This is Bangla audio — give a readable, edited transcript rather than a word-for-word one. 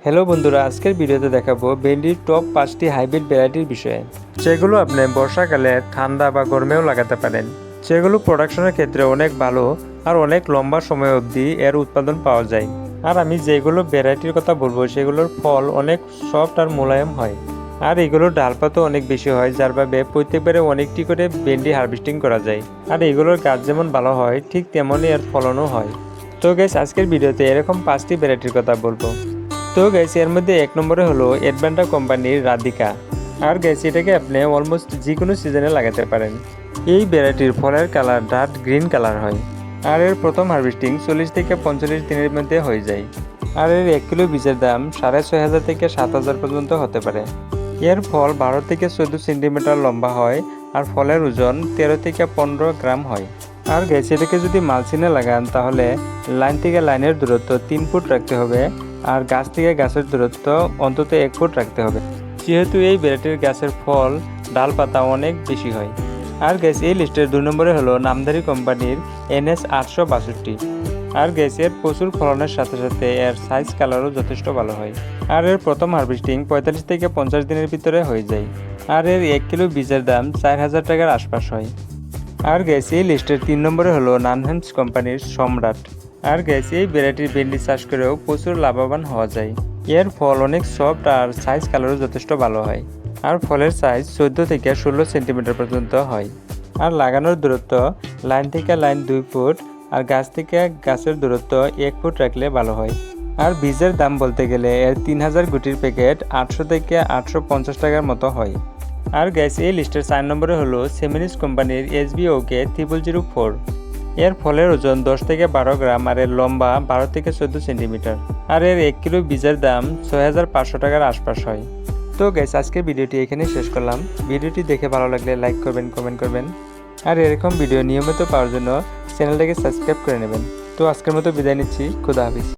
হ্যালো বন্ধুরা, আজকের ভিডিওতে দেখাবো ভেন্ডির টপ 5টি হাইব্রিড ভ্যারাইটির বিষয়ে, যেগুলো আপনি বর্ষাকালে ঠান্ডা বা গরমেও লাগাতে পারেন, যেগুলো প্রোডাকশনের ক্ষেত্রে অনেক ভালো আর অনেক লম্বা সময় অবধি এর উৎপাদন পাওয়া যায়। আর আমি যেগুলো ভ্যারাইটির কথা বলবো সেগুলোর ফল অনেক সফট আর মোলায়েম হয়, আর এগুলোর ডালপাতও অনেক বেশি হয়, যার ভাবে প্রত্যেকবারে অনেকটি করে ভেন্ডি হারভেস্টিং করা যায়। আর এগুলোর গাছ যেমন ভালো হয় ঠিক তেমনই এর ফলনও হয়। তো গাইস, আজকের ভিডিওতে এরকম 5টি ভ্যারাইটির কথা বলবো। তো গাইস, এর মধ্যে 1 নম্বরে হলো অ্যাডভেন্টা কোম্পানির রাধিকা। আর গাইস, এটাকে আপনি অলমোস্ট যে কোনো সিজনে লাগাতে পারেন। এই ভ্যারাইটির ফলের কালার ডার্ক গ্রিন কালার হয়, আর এর প্রথম হারভেস্টিং 40 থেকে 45 দিনের মধ্যে হয়ে যায়। আর এর 1 কিলো বীজের দাম 6,500 থেকে 7,000 পর্যন্ত হতে পারে। এর ফল 12 থেকে 14 সেন্টিমিটার লম্বা হয়, আর ফলের ওজন 13 থেকে 15 গ্রাম হয়। আর গাইস, এটাকে যদি মালচিনে লাগান তাহলে লাইন থেকে লাইনের দূরত্ব 3 ফুট রাখতে হবে, আর গাছ থেকে গাছের দূরত্ব অন্তত 1 ফুট রাখতে হবে, যেহেতু এই ভ্যারাইটির গাছের ফল ডাল পাতা অনেক বেশি হয়। আর গাইস, এই লিস্টের 2 নম্বরে হলো নামধারী কোম্পানির NS 862। আর গাইস, এর প্রচুর ফলনের সাথে সাথে এর সাইজ কালারও যথেষ্ট ভালো হয়। আর এর প্রথম হারভেস্টিং 45 থেকে 50 দিনের ভিতরে হয়ে যায়। আর এর 1 কিলো বীজের দাম 4,000 টাকার আশপাশ হয়। আর গাইস, এই লিস্টের 3 নম্বরে হলো নানহান্স কোম্পানির সম্রাট। আর গাইস, এই ভ্যারাইটির ভেন্ডি চাষ করেও প্রচুর লাভবান হওয়া যায়। এর ফল অনেক সফট আর সাইজ কালারও যথেষ্ট ভালো হয়। আর ফলের সাইজ 14 থেকে 16 সেন্টিমিটার পর্যন্ত হয়। আর লাগানোর দূরত্ব লাইন থেকে লাইন 2 ফুট, আর গাছ থেকে গাছের দূরত্ব 1 ফুট রাখলে ভালো হয়। আর বীজের দাম বলতে গেলে এর 3000 গুটির প্যাকেট 800 থেকে 850 টাকার মতো হয়। আর গাইস, এই লিস্টের 4 নম্বরে হলো সেমিনিস কোম্পানির SBOK 0004। এর ফলের ওজন 10 থেকে 12 গ্রাম, আর এর লম্বা 12 থেকে 14 সেন্টিমিটার। আর এর 1 কিলো বীজের দাম 6,500 টাকার আশপাশ হয়। তো গাইস, আজকের ভিডিওটি এখানেই শেষ করলাম। ভিডিওটি দেখে ভালো লাগলে লাইক করবেন, কমেন্ট করবেন, আর এরকম ভিডিও নিয়মিত পাওয়ার জন্য চ্যানেলটাকে সাবস্ক্রাইব করে নেবেন। তো আজকের মতো বিদায় নিচ্ছি। খুদা হাফিজ।